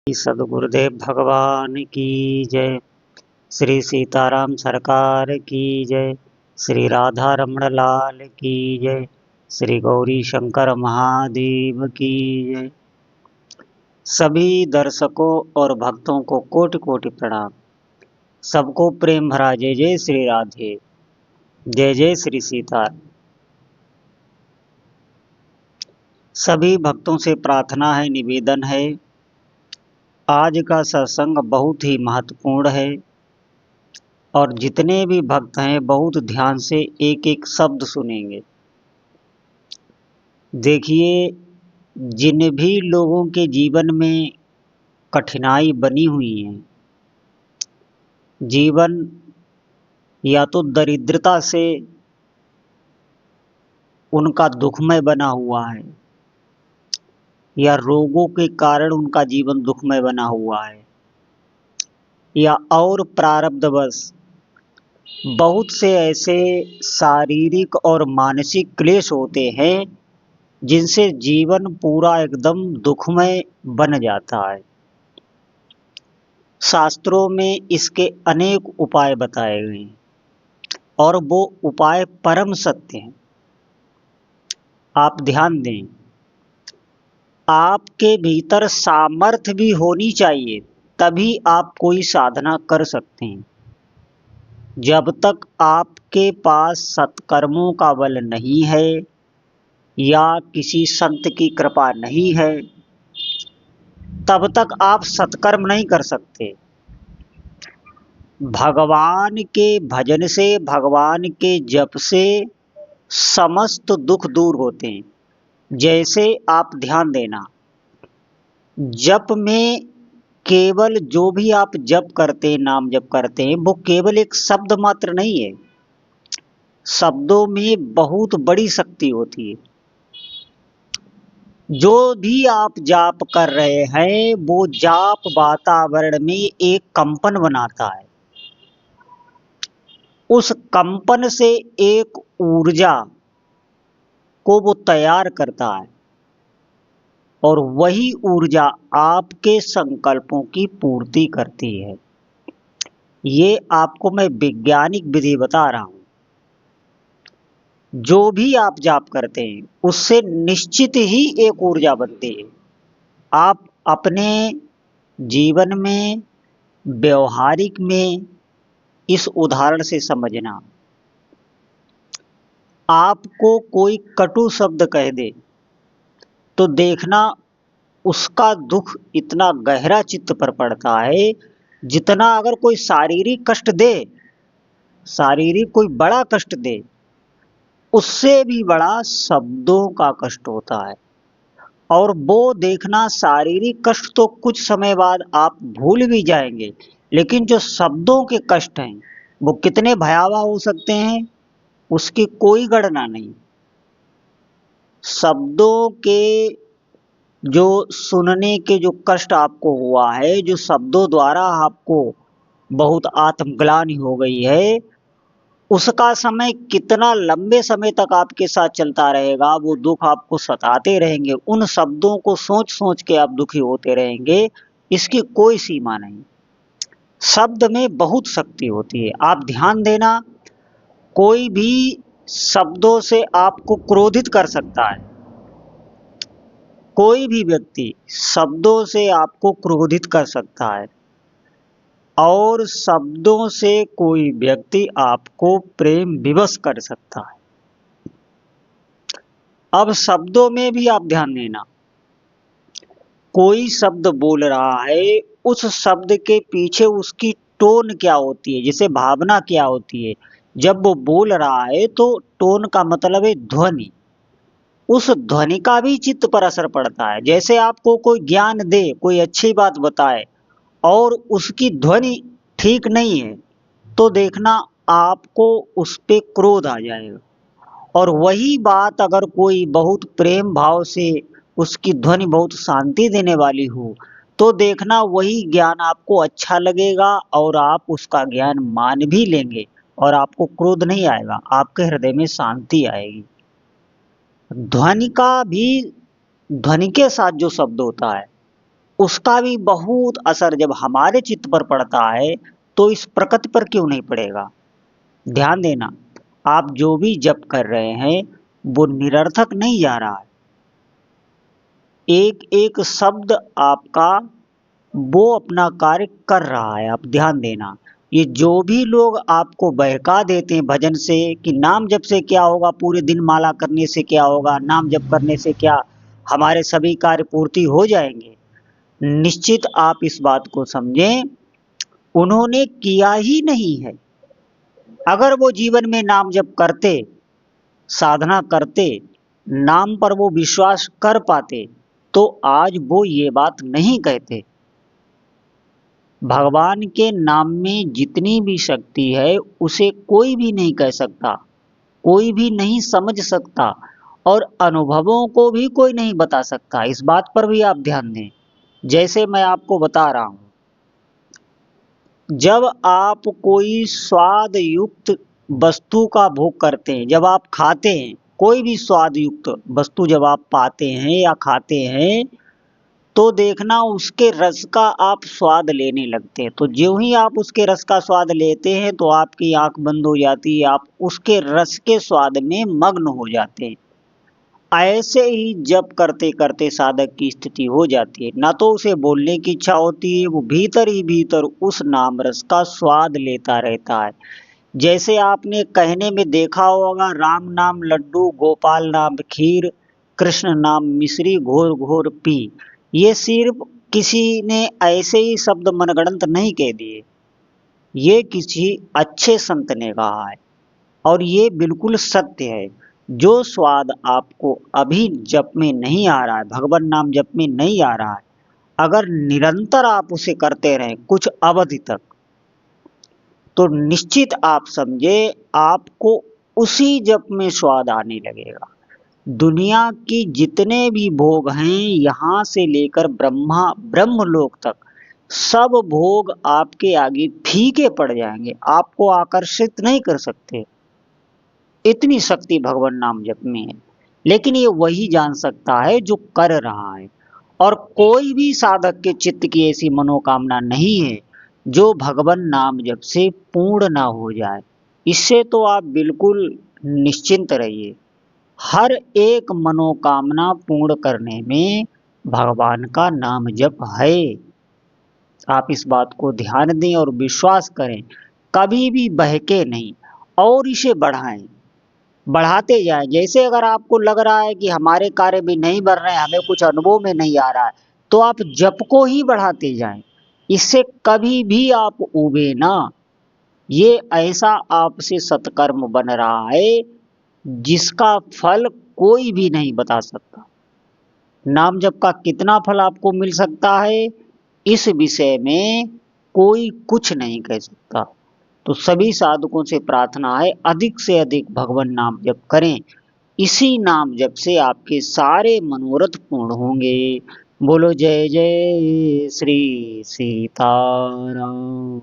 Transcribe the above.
सदगुरुदेव भगवान की जय। श्री सीताराम सरकार की जय। श्री राधा रमण लाल की जय। श्री गौरी शंकर महादेव की जय। सभी दर्शकों और भक्तों को कोटि कोटि प्रणाम। सबको प्रेम भरा जय जय श्री राधे, जय जय श्री सीताराम। सभी भक्तों से प्रार्थना है, निवेदन है, आज का सत्संग बहुत ही महत्वपूर्ण है और जितने भी भक्त हैं बहुत ध्यान से एक एक शब्द सुनेंगे। देखिए, जिन भी लोगों के जीवन में कठिनाई बनी हुई है, जीवन या तो दरिद्रता से उनका दुखमय बना हुआ है या रोगों के कारण उनका जीवन दुखमय बना हुआ है या और प्रारब्धवश बहुत से ऐसे शारीरिक और मानसिक क्लेश होते हैं जिनसे जीवन पूरा एकदम दुखमय बन जाता है। शास्त्रों में इसके अनेक उपाय बताए गए हैं और वो उपाय परम सत्य हैं। आप ध्यान दें, आपके भीतर सामर्थ्य भी होनी चाहिए, तभी आप कोई साधना कर सकते हैं। जब तक आपके पास सत्कर्मों का बल नहीं है या किसी संत की कृपा नहीं है, तब तक आप सत्कर्म नहीं कर सकते। भगवान के भजन से, भगवान के जप से समस्त दुख दूर होते हैं। जैसे आप ध्यान देना, जप में केवल जो भी आप जप करते हैं, नाम जप करते हैं, वो केवल एक शब्द मात्र नहीं है। शब्दों में बहुत बड़ी शक्ति होती है। जो भी आप जाप कर रहे हैं वो जाप वातावरण में एक कंपन बनाता है। उस कंपन से एक ऊर्जा को वो तैयार करता है और वही ऊर्जा आपके संकल्पों की पूर्ति करती है। ये आपको मैं वैज्ञानिक विधि बता रहा हूं। जो भी आप जाप करते हैं उससे निश्चित ही एक ऊर्जा बनती है। आप अपने जीवन में, व्यवहारिक में इस उदाहरण से समझना, आपको कोई कटु शब्द कह दे तो देखना उसका दुख इतना गहरा चित्त पर पड़ता है जितना अगर कोई शारीरिक कष्ट दे, शारीरिक कोई बड़ा कष्ट दे, उससे भी बड़ा शब्दों का कष्ट होता है। और वो देखना, शारीरिक कष्ट तो कुछ समय बाद आप भूल भी जाएंगे, लेकिन जो शब्दों के कष्ट हैं वो कितने भयावह हो सकते हैं उसकी कोई गणना नहीं। शब्दों के जो सुनने के जो कष्ट आपको हुआ है, जो शब्दों द्वारा आपको बहुत आत्मग्लानि हो गई है, उसका समय कितना लंबे समय तक आपके साथ चलता रहेगा, वो दुख आपको सताते रहेंगे, उन शब्दों को सोच सोच के आप दुखी होते रहेंगे, इसकी कोई सीमा नहीं। शब्द में बहुत शक्ति होती है। आप ध्यान देना, कोई भी शब्दों से आपको क्रोधित कर सकता है। कोई भी व्यक्ति शब्दों से आपको क्रोधित कर सकता है और शब्दों से कोई व्यक्ति आपको प्रेम विवश कर सकता है। अब शब्दों में भी आप ध्यान देना, कोई शब्द बोल रहा है, उस शब्द के पीछे उसकी टोन क्या होती है, जैसे भावना क्या होती है। जब वो बोल रहा है तो टोन का मतलब है ध्वनि। उस ध्वनि का भी चित्त पर असर पड़ता है। जैसे आपको कोई ज्ञान दे, कोई अच्छी बात बताए और उसकी ध्वनि ठीक नहीं है तो देखना आपको उस पे क्रोध आ जाएगा। और वही बात अगर कोई बहुत प्रेम भाव से, उसकी ध्वनि बहुत शांति देने वाली हो, तो देखना वही ज्ञान आपको अच्छा लगेगा और आप उसका ज्ञान मान भी लेंगे और आपको क्रोध नहीं आएगा, आपके हृदय में शांति आएगी। ध्वनि का भी, ध्वनि के साथ जो शब्द होता है उसका भी बहुत असर जब हमारे चित्त पर पड़ता है तो इस प्रकृति पर क्यों नहीं पड़ेगा। ध्यान देना, आप जो भी जप कर रहे हैं वो निरर्थक नहीं जा रहा है। एक एक शब्द आपका वो अपना कार्य कर रहा है। आप ध्यान देना, ये जो भी लोग आपको बहका देते हैं भजन से कि नाम जप से क्या होगा, पूरे दिन माला करने से क्या होगा, नाम जप करने से क्या हमारे सभी कार्य पूर्ति हो जाएंगे, निश्चित आप इस बात को समझें, उन्होंने किया ही नहीं है। अगर वो जीवन में नाम जप करते, साधना करते, नाम पर वो विश्वास कर पाते तो आज वो ये बात नहीं कहते। भगवान के नाम में जितनी भी शक्ति है उसे कोई भी नहीं कह सकता, कोई भी नहीं समझ सकता और अनुभवों को भी कोई नहीं बता सकता। इस बात पर भी आप ध्यान दें। जैसे मैं आपको बता रहा हूं, जब आप कोई स्वाद युक्त वस्तु का भोग करते हैं, जब आप खाते हैं कोई भी स्वाद युक्त वस्तु, जब आप पाते हैं या खाते हैं तो देखना उसके रस का आप स्वाद लेने लगते हैं। तो ज्यों ही आप उसके रस का स्वाद लेते हैं तो आपकी आंख बंद हो जाती है, आप उसके रस के स्वाद में मग्न हो जाते हैं। ऐसे ही जप करते करते साधक की स्थिति हो जाती है, ना तो उसे बोलने की इच्छा होती है, वो भीतर ही भीतर उस नाम रस का स्वाद लेता रहता है। जैसे आपने कहने में देखा होगा, राम नाम लड्डू, गोपाल नाम खीर, कृष्ण नाम मिश्री, घोर घोर पी। ये सिर्फ किसी ने ऐसे ही शब्द मनगढ़ंत नहीं कह दिए, ये किसी अच्छे संत ने कहा है और ये बिल्कुल सत्य है। जो स्वाद आपको अभी जप में नहीं आ रहा है, भगवान नाम जप में नहीं आ रहा है, अगर निरंतर आप उसे करते रहें कुछ अवधि तक, तो निश्चित आप समझे आपको उसी जप में स्वाद आने लगेगा। दुनिया की जितने भी भोग हैं यहाँ से लेकर ब्रह्मलोक तक, सब भोग आपके आगे फीके पड़ जाएंगे, आपको आकर्षित नहीं कर सकते। इतनी शक्ति भगवान नाम जप में है। लेकिन ये वही जान सकता है जो कर रहा है, और कोई भी साधक के चित्त की ऐसी मनोकामना नहीं है जो भगवान नाम जप से पूर्ण ना हो जाए। इससे तो आप बिल्कुल निश्चिंत रहिए। हर एक मनोकामना पूर्ण करने में भगवान का नाम जप है। आप इस बात को ध्यान दें और विश्वास करें, कभी भी बहके नहीं और इसे बढ़ाएं, बढ़ाते जाएं। जैसे अगर आपको लग रहा है कि हमारे कार्य भी नहीं बढ़ रहे हैं, हमें कुछ अनुभव में नहीं आ रहा है, तो आप जप को ही बढ़ाते जाएं। इससे कभी भी आप उबे ना। ये ऐसा आपसे सत्कर्म बन रहा है जिसका फल कोई भी नहीं बता सकता। नाम जप का कितना फल आपको मिल सकता है, इस विषय में कोई कुछ नहीं कह सकता। तो सभी साधकों से प्रार्थना है, अधिक से अधिक भगवान नाम जप करें। इसी नाम जप से आपके सारे मनोरथ पूर्ण होंगे। बोलो जय जय श्री सीताराम।